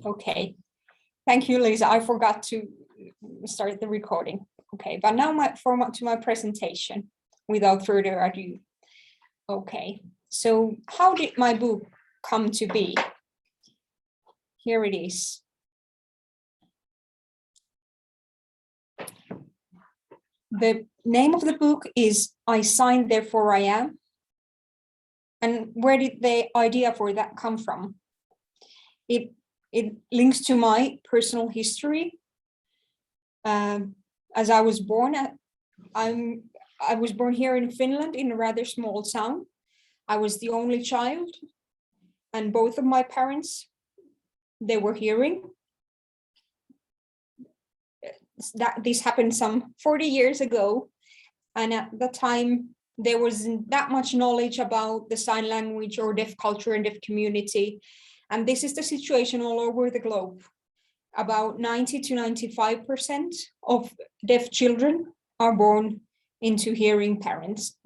Okay, thank you, Lisa. I forgot to start the recording. Okay, but now to my presentation without further ado. Okay, so how did my book come to be? Here it is. The name of the book is I Signed, Therefore I Am. And where did the idea for that come from? It links to my personal history. As I was born, I was born here in Finland in a rather small town. I was the only child, and both of my parents, they were hearing. This happened some 40 years ago, and at the time there wasn't that much knowledge about the sign language or deaf culture and deaf community. And this is the situation all over the globe. About 90 to 95% of deaf children are born into hearing parents.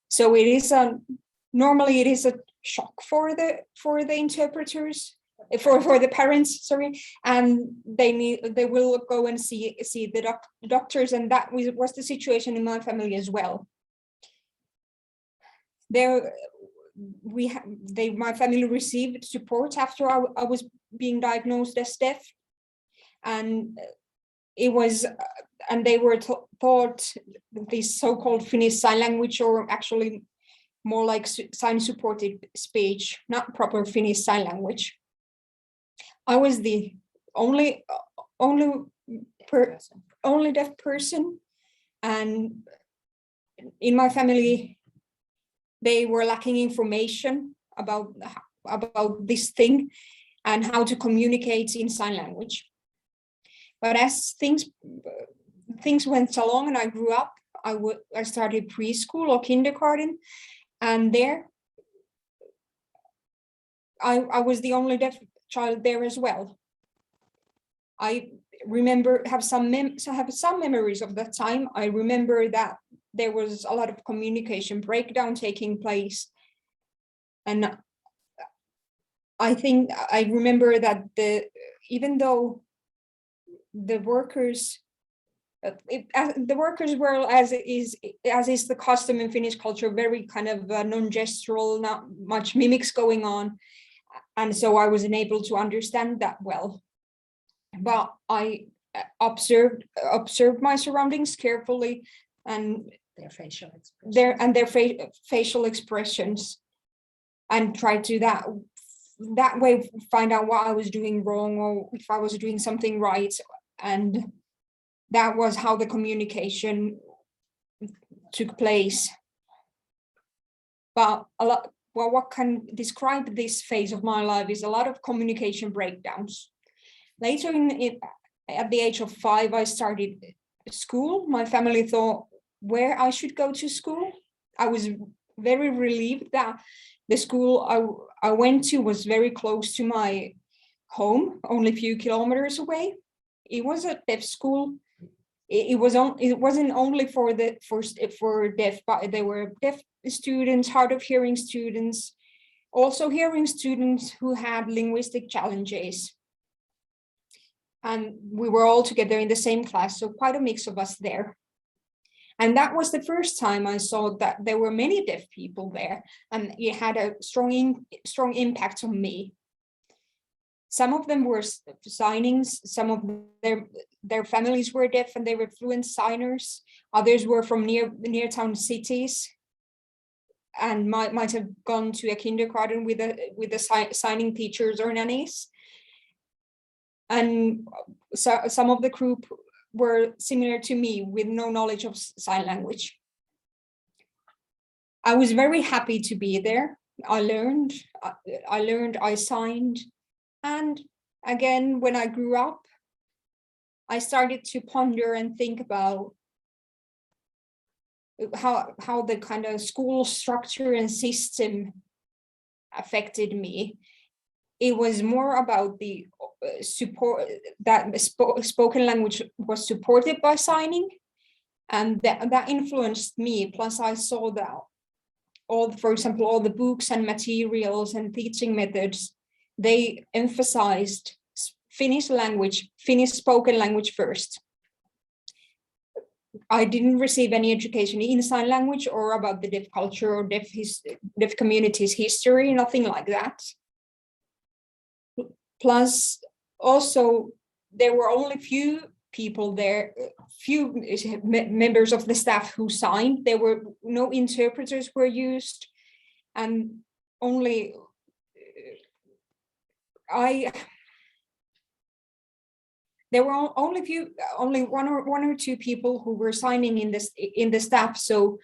So it is normally it is a shock for the interpreters, for the parents, sorry, and they will go and see the doctors, and that was the situation in my family as well. My family received support after I was being diagnosed as deaf, and it was and they were taught this so-called Finnish sign language, or actually more like sign supported speech, not proper Finnish sign language. I was the only deaf person, and in my family they were lacking information about this thing and how to communicate in sign language. But as things went along and I grew up, I started preschool or kindergarten, and there I was the only deaf child there as well. I remember have some memories of that time. I remember that there was a lot of communication breakdown taking place, and I think I remember that even though the workers were, as is the custom in Finnish culture, very kind of non-gestural, not much mimics going on, and so I wasn't able to understand that well. But I observed my surroundings carefully, and their facial expressions, and tried to that way find out what I was doing wrong or if I was doing something right. And that was how the communication took place. But what can describe this phase of my life is a lot of communication breakdowns. Later at the age of 5, I started school. My family thought where I should go to school. I was very relieved that the school I went to was very close to my home, only a few kilometers away. It was a deaf school. It wasn't only for deaf, but there were deaf students, hard of hearing students, also hearing students who had linguistic challenges. And we were all together in the same class, so quite a mix of us there. And that was the first time I saw that there were many deaf people there, and it had a strong impact on me. Some of them were signings, some of their families were deaf and they were fluent signers. Others were from near town cities and might have gone to a kindergarten with the signing teachers or nannies. And so some of the group were similar to me with no knowledge of sign language. I was very happy to be there. I learned, I signed. And again, when I grew up, I started to ponder and think about how the kind of school structure and system affected me. It was more about the support that spoken language was supported by signing, and that influenced me. Plus, I saw that for example, all the books and materials and teaching methods, they emphasized Finnish language, Finnish spoken language first. I didn't receive any education in sign language or about the deaf culture or deaf community's history, nothing like that. Plus, also, there were only few people there, few members of the staff who signed. There were no interpreters were used, and only there were only one or two people who were signing in the staff. So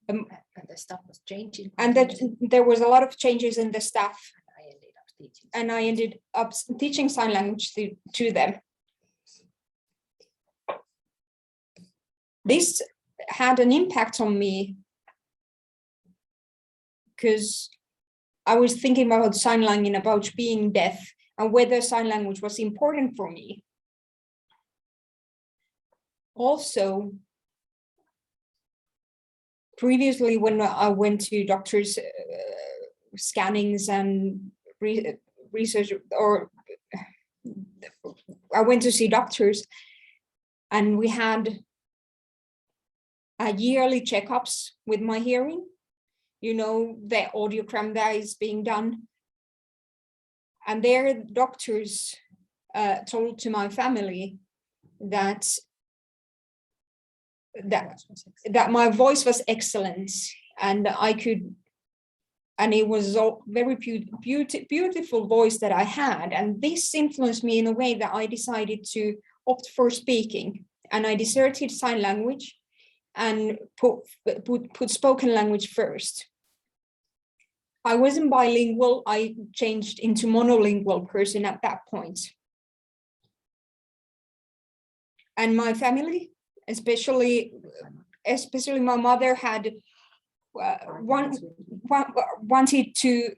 And the stuff was changing. and that there was a lot of changes in the staff, I ended up teaching. and I ended up teaching sign language to them. This had an impact on me because I was thinking about sign language, about being deaf, and whether sign language was important for me. Also, previously when I went to doctors' scannings and research, or I went to see doctors, and we had yearly checkups with my hearing. You know, the audiogram that is being done. And their doctors told to my family that my voice was excellent, and I could, and it was a very beautiful voice that I had. And this influenced me in a way that I decided to opt for speaking, and I deserted sign language and put spoken language first. I wasn't bilingual. I changed into monolingual person at that point. And my family, especially my mother, had wanted to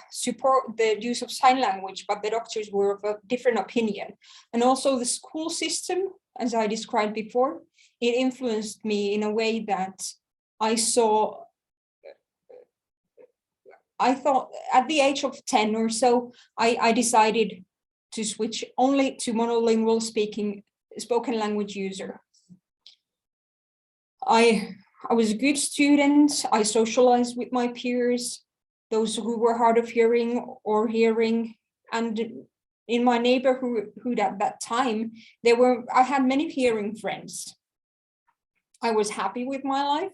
support the use of sign language, but the doctors were of a different opinion. And also the school system, as I described before, it influenced me in a way that I thought at the age of 10 or so, I decided to switch only to monolingual spoken language user. I was a good student. I socialized with my peers, those who were hard of hearing or hearing. And in my neighborhood at that time, I had many hearing friends. I was happy with my life.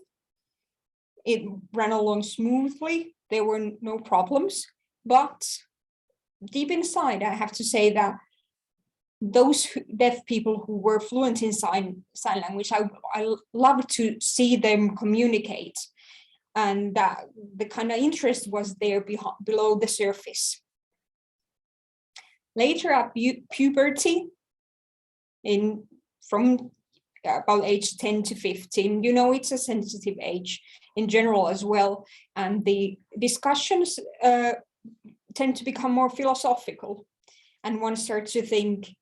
It ran along smoothly. There were no problems, but deep inside, I have to say that those deaf people who were fluent in sign language, I loved to see them communicate, and that the kind of interest was there below the surface. Later at puberty, from about age 10 to 15, you know, it's a sensitive age in general as well, and the discussions tend to become more philosophical, and one starts to think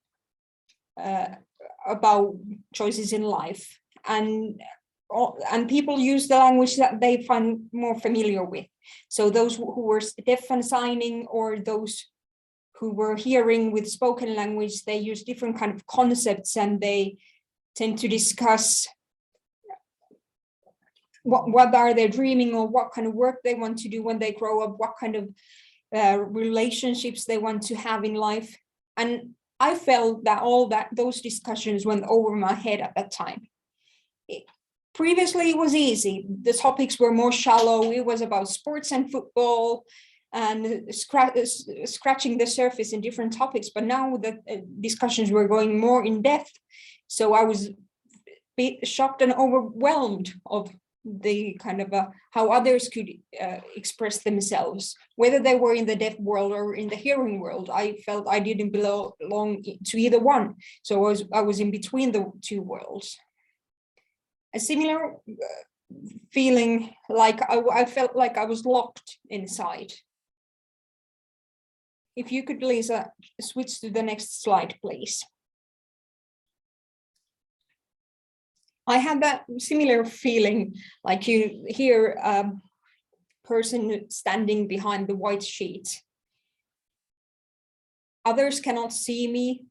about choices in life, and people use the language that they find more familiar with. So those who were deaf and signing, or those who were hearing with spoken language, they use different kind of concepts, and they tend to discuss what are they dreaming, or what kind of work they want to do when they grow up, what kind of relationships they want to have in life. And I felt that those discussions went over my head at that time. Previously, it was easy. The topics were more shallow. It was about sports and football and scratching the surface in different topics. But now the discussions were going more in depth. So I was a bit shocked and overwhelmed of the kind of how others could express themselves, whether they were in the deaf world or in the hearing world. I felt I didn't belong to either one. So I was in between the two worlds. A similar feeling, like I felt like I was locked inside. If you could please switch to the next slide, please. I had that similar feeling, like you hear a person standing behind the white sheet, Others cannot see me.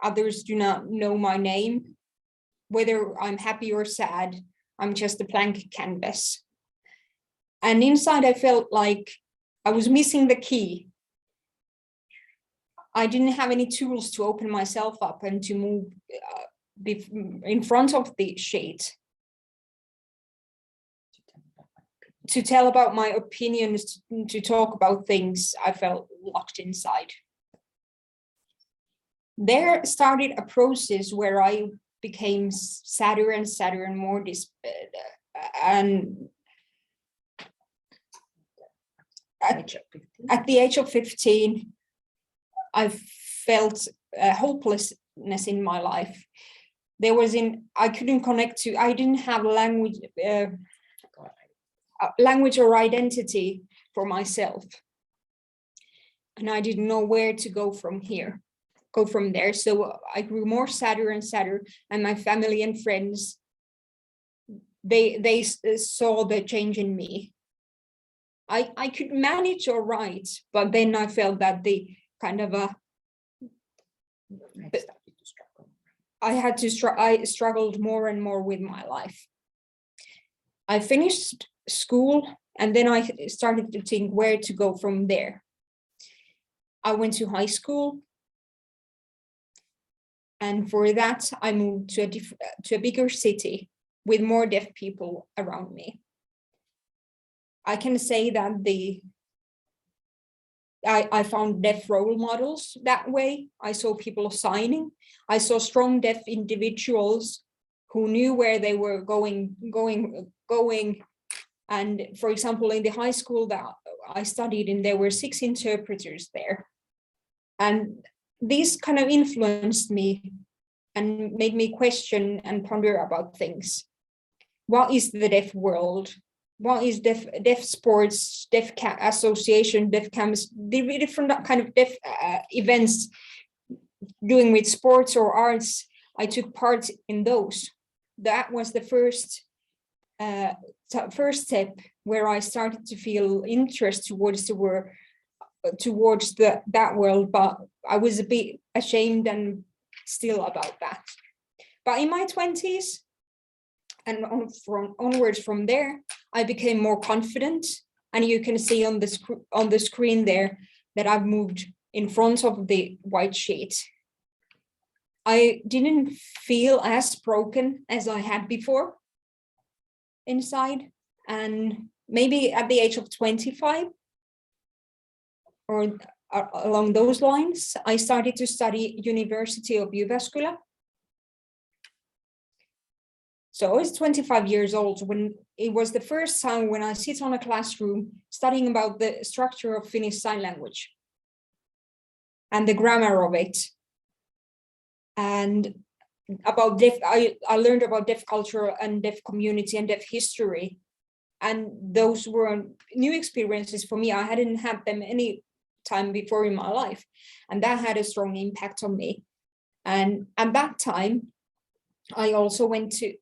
Others do not know my name. Whether I'm happy or sad, I'm just a blank canvas. And inside I felt like I was missing the key. I didn't have any tools to open myself up and to move in front of the sheet. To tell about my opinions, to talk about things, I felt locked inside. There started a process where I became sadder and sadder and more and at the age of 15, I felt hopelessness in my life. I couldn't connect to, I didn't have language or identity for myself. And I didn't know where to go from there. So I grew more sadder and sadder, and my family and friends, they saw the change in me. I could manage all right, but then I felt that the kind of I struggled more and more with my life. I finished school, and then I started to think where to go from there. I went to high school, and for that I moved to a bigger city with more deaf people around me. I can say that I found deaf role models that way. I saw people signing. I saw strong deaf individuals who knew where they were going. And for example, in the high school that I studied in, there were 6 interpreters there. And these kind of influenced me and made me question and ponder about things. What is the deaf world? What is deaf sports, deaf association, deaf camps, the different kind of deaf events doing with sports or arts? I took part in those. That was the first step where I started to feel interest towards the world, towards that world, but I was a bit ashamed and still about that. But in my 20s, and onwards from there, I became more confident. And you can see on the screen there that I've moved in front of the white sheet. I didn't feel as broken as I had before inside. And maybe at the age of 25 or along those lines, I started to study University of Jyväskylä. So I was 25 years old when it was the first time when I sit on a classroom studying about the structure of Finnish Sign Language and the grammar of it. And about I learned about deaf culture and deaf community and deaf history. And those were new experiences for me. I hadn't had them any time before in my life. And that had a strong impact on me. And at that time, I also went to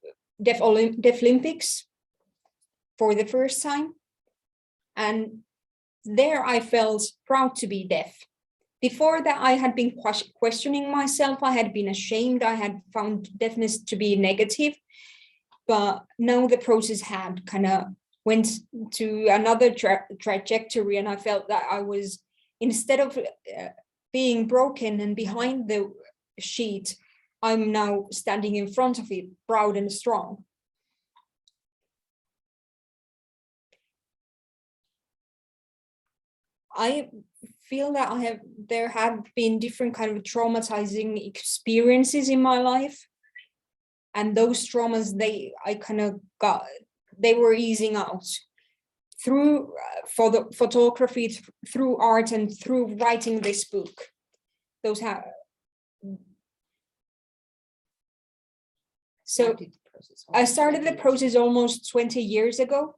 Deaf Olympics for the first time. And there I felt proud to be deaf. Before that, I had been questioning myself. I had been ashamed. I had found deafness to be negative. But now the process had kind of went to another trajectory. And I felt that I was, instead of being broken and behind the sheet, I'm now standing in front of it, proud and strong. I feel that there have been different kind of traumatizing experiences in my life. And those traumas, they were easing out through for the photography, through art, and through writing this book. So I started the process almost 20 years ago.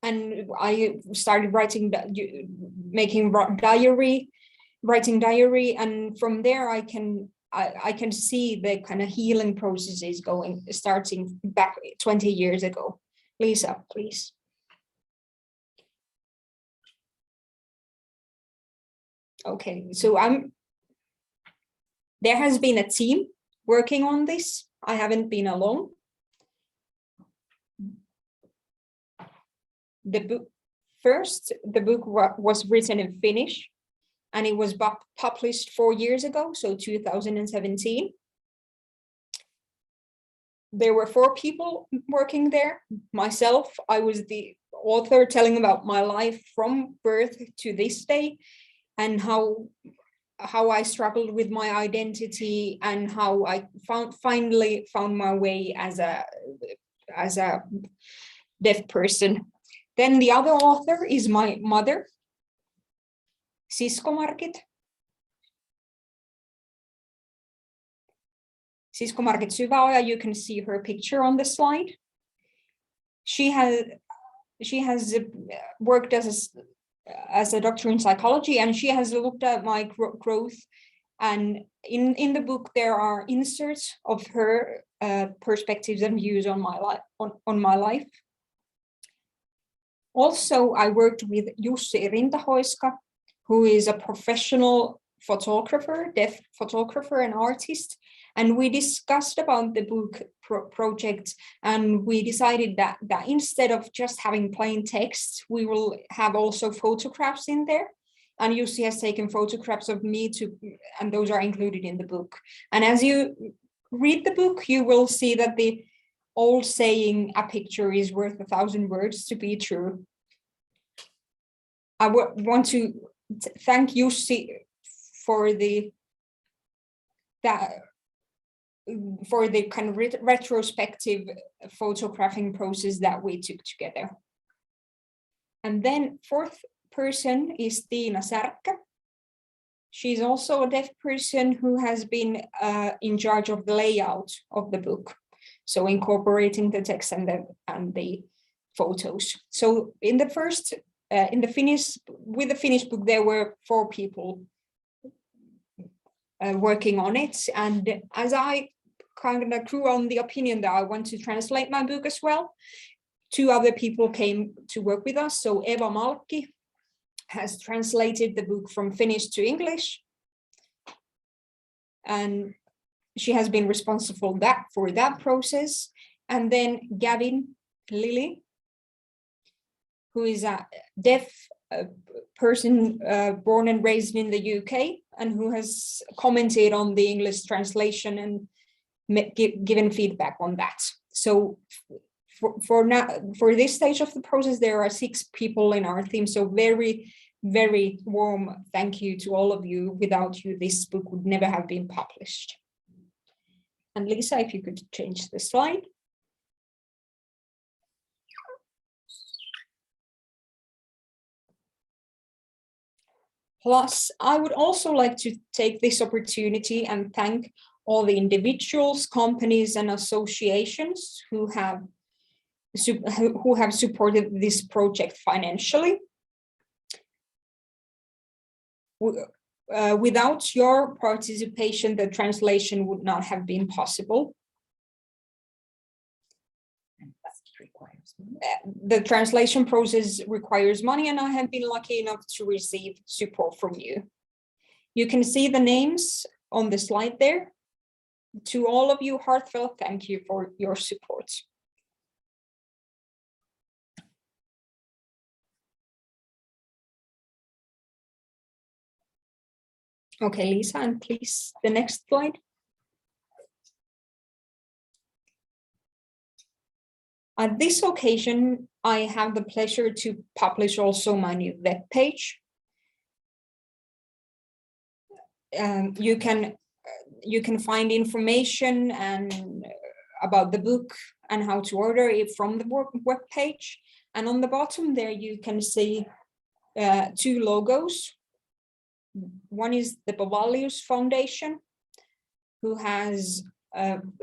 And I started writing diary, and from there I can see the kind of healing processes starting back 20 years ago. Lisa, please. Okay, so there has been a team working on this. I haven't been alone. The book was written in Finnish, and it was published 4 years ago, so 2017. There were 4 people working there. Myself, I was the author, telling about my life from birth to this day, and how I struggled with my identity, and how I finally found my way as a deaf person. Then the other author is my mother, Siskomargit. Siskomargit Syväoja, you can see her picture on the slide. She has worked as a doctor in psychology, and she has looked at my growth. And in the book, there are inserts of her perspectives and views on my life. Also, I worked with Jussi Rintahoiska, who is a professional photographer, deaf photographer and artist. And we discussed about the book project, and we decided that instead of just having plain text, we will have also photographs in there. And Jussi has taken photographs of me and those are included in the book. And as you read the book, you will see that the old saying, a picture is worth 1,000 words, to be true. I want to thank Jussi for the kind of retrospective photographing process that we took together. And then 4th person is Tiina Särkkä. She's also a deaf person who has been in charge of the layout of the book, so incorporating the text and the photos. So in the first with the Finnish book, there were 4 people working on it, and as I kind of grew on the opinion that I want to translate my book as well, 2 other people came to work with us. So Eva Malkki has translated the book from Finnish to English, and she has been responsible for that process. And then Gavin Lilly, who is a deaf person born and raised in the UK, and who has commented on the English translation and given feedback on that. So for this stage of the process, there are 6 people in our team. So very, very warm thank you to all of you. Without you, this book would never have been published. And Lisa, if you could change the slide. Plus, I would also like to take this opportunity and thank all the individuals, companies, and associations who have supported this project financially. Without your participation, the translation would not have been possible. The translation process requires money, and I have been lucky enough to receive support from you. You can see the names on the slide there. To all of you, heartfelt thank you for your support. Okay, Lisa, and please, the next slide. At this occasion, I have the pleasure to publish also my new web page. You can find information and about the book and how to order it from the web page. And on the bottom there, you can see 2 logos. One is the Bavalius Foundation, who has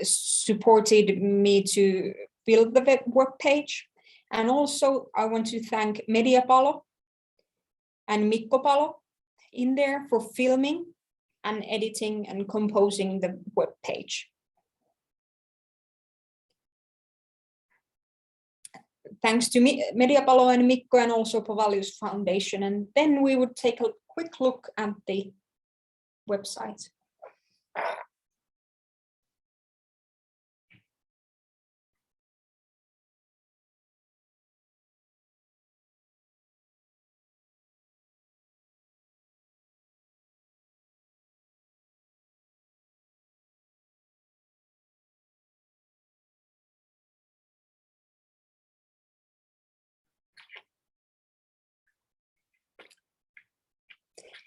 supported me to build the web page. And also I want to thank Mediapalo and Mikko Palo in there for filming and editing and composing the web page. Thanks to Mediapalo and Mikko, and also Bavalius Foundation. And then we would take a quick look at the website.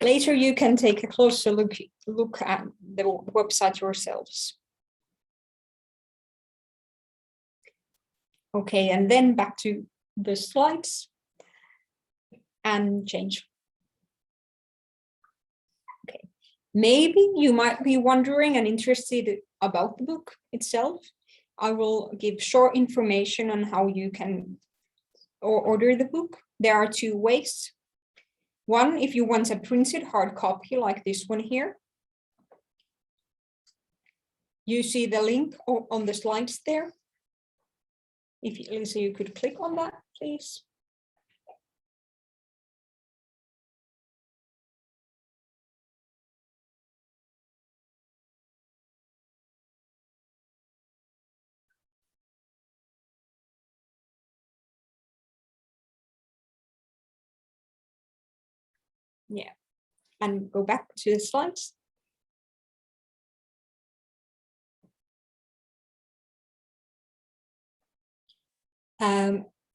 Later, you can take a closer look at the website yourselves. Okay, and then back to the slides and change. Okay, maybe you might be wondering and interested about the book itself. I will give short information on how you can order the book. There are two ways. One, if you want a printed hard copy like this one here, you see the link on the slides there. If Lisa, you could click on that, please. Yeah, and go back to the slides.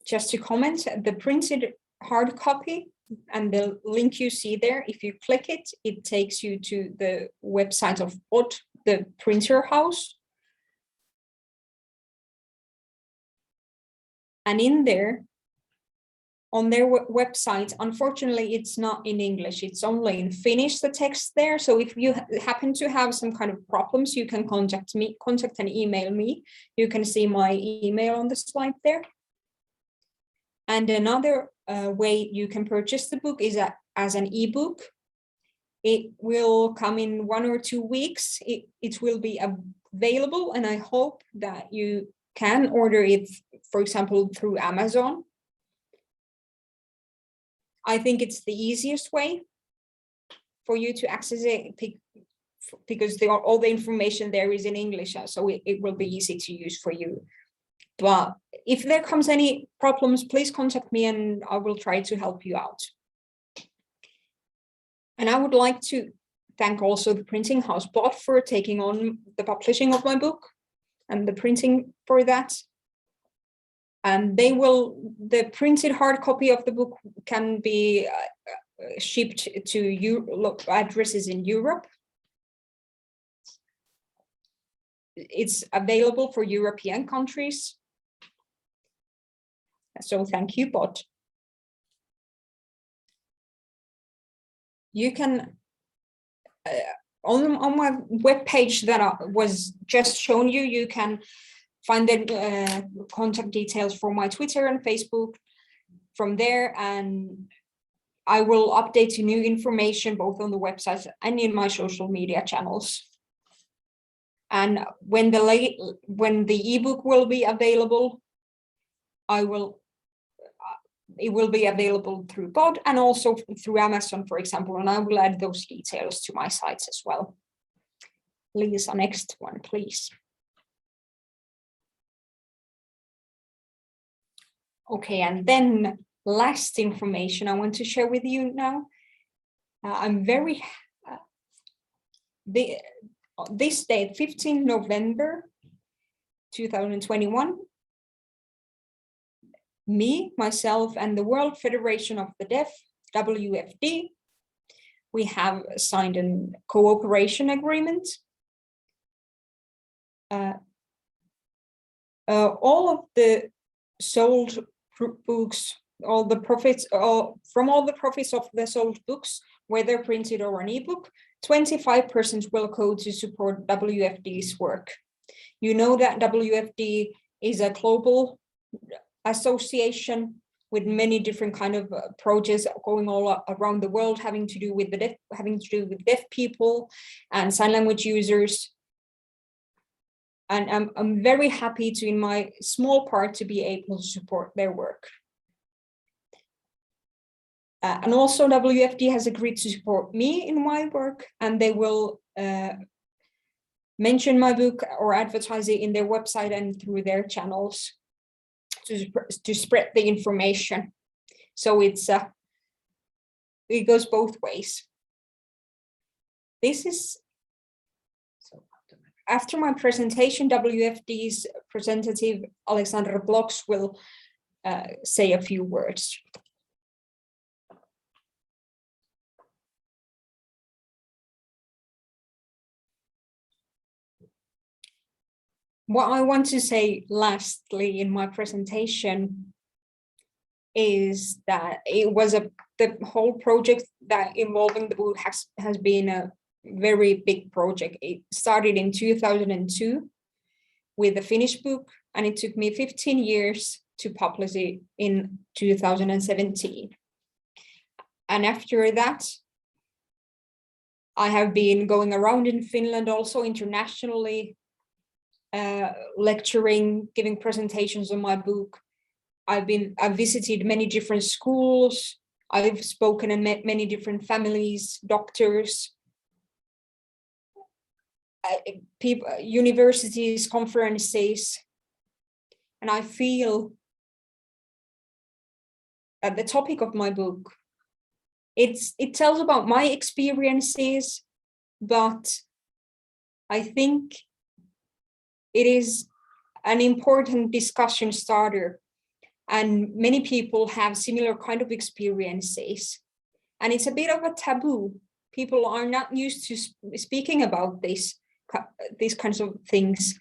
Just to comment, the printed hard copy and the link you see there, if you click it, it takes you to the website of BOT, the printer house. And in there, on their website, unfortunately, it's not in English, it's only in Finnish, the text there. So if you happen to have some kind of problems, you can contact and email me. You can see my email on the slide there. And another way you can purchase the book is as an ebook. It will come in 1 or 2 weeks. It will be available, and I hope that you can order it, for example, through Amazon. I think it's the easiest way for you to access it because all the information there is in English, so it will be easy to use for you. But if there comes any problems, please contact me and I will try to help you out. And I would like to thank also the printing house BOT for taking on the publishing of my book and the printing for that. And the printed hard copy of the book can be shipped to addresses in Europe. It's available for European countries. So thank you, BOT. You can, on my webpage that was just shown you, you can find the contact details for my Twitter and Facebook from there, and I will update you new information both on the website and in my social media channels. And when the ebook will be available, it will be available through BOT and also through Amazon, for example, and I will add those details to my sites as well. Lisa, next one, please. Okay, and then last information I want to share with you now. I'm very this date, 15 November 2021. Me, myself, and the World Federation of the Deaf, WFD, we have signed a cooperation agreement. All of the sold books, all the profits, from all the profits of the sold books, whether printed or an ebook, 25% will go to support WFD's work. You know that WFD is a global association with many different kind of projects going all around the world, having to do with deaf people and sign language users. And I'm very happy to, in my small part, to be able to support their work. And also WFD has agreed to support me in my work, and they will mention my book or advertise it in their website and through their channels to spread the information. So it goes both ways. This is after my presentation. WFD's representative Alexander Bloks will say a few words. What I want to say lastly in my presentation is that the whole project that involving the book has been a very big project. It started in 2002 with the finished book, and it took me 15 years to publish it in 2017. And after that, I have been going around in Finland, also internationally, lecturing, giving presentations on my book. I've visited many different schools. I've spoken and met many different families, doctors, people, universities, conferences. And I feel that the topic of my book, it tells about my experiences, but I think it is an important discussion starter, and many people have similar kind of experiences, and it's a bit of a taboo. People are not used to speaking about these kinds of things.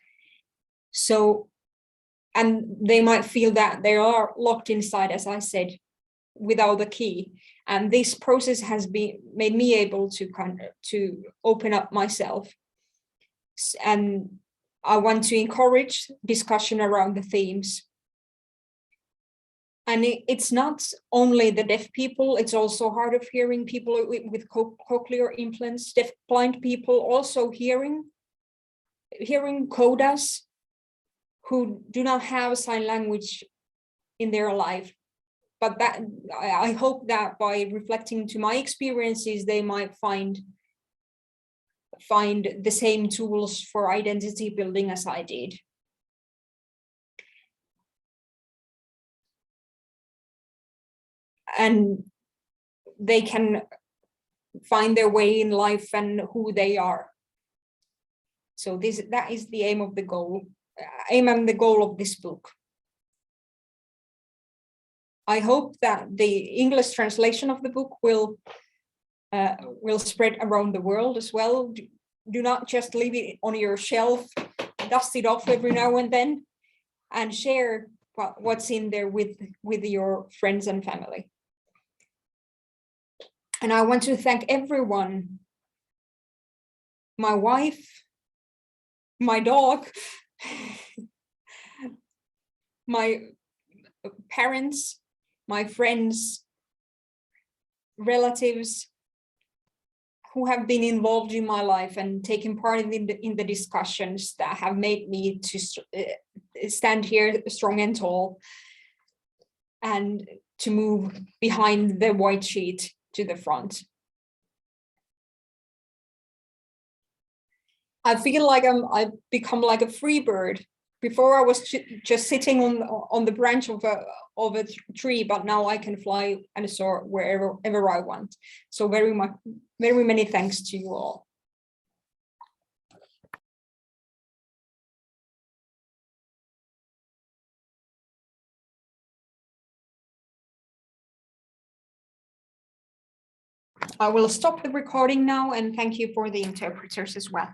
So, and they might feel that they are locked inside, as I said, without a key. And this process has made me able to open up myself. And I want to encourage discussion around the themes. And it's not only the deaf people, it's also hard of hearing people with cochlear implants, deaf blind people, also hearing codas who do not have sign language in their life. But that I hope that by reflecting to my experiences, they might find the same tools for identity building as I did. And they can find their way in life and who they are. So that is the aim and the goal of this book. I hope that the English translation of the book will spread around the world as well. Do not just leave it on your shelf, dust it off every now and then, and share what's in there with your friends and family. And I want to thank everyone, my wife, my dog, my parents, my friends, relatives who have been involved in my life and taken part in the discussions that have made me to stand here strong and tall and to move behind the white sheet to the front. I feel like I've become like a free bird. Before I was just sitting on the branch of a tree, but now I can fly and soar wherever I want. So very many thanks to you all. I will stop the recording now, and thank you for the interpreters as well.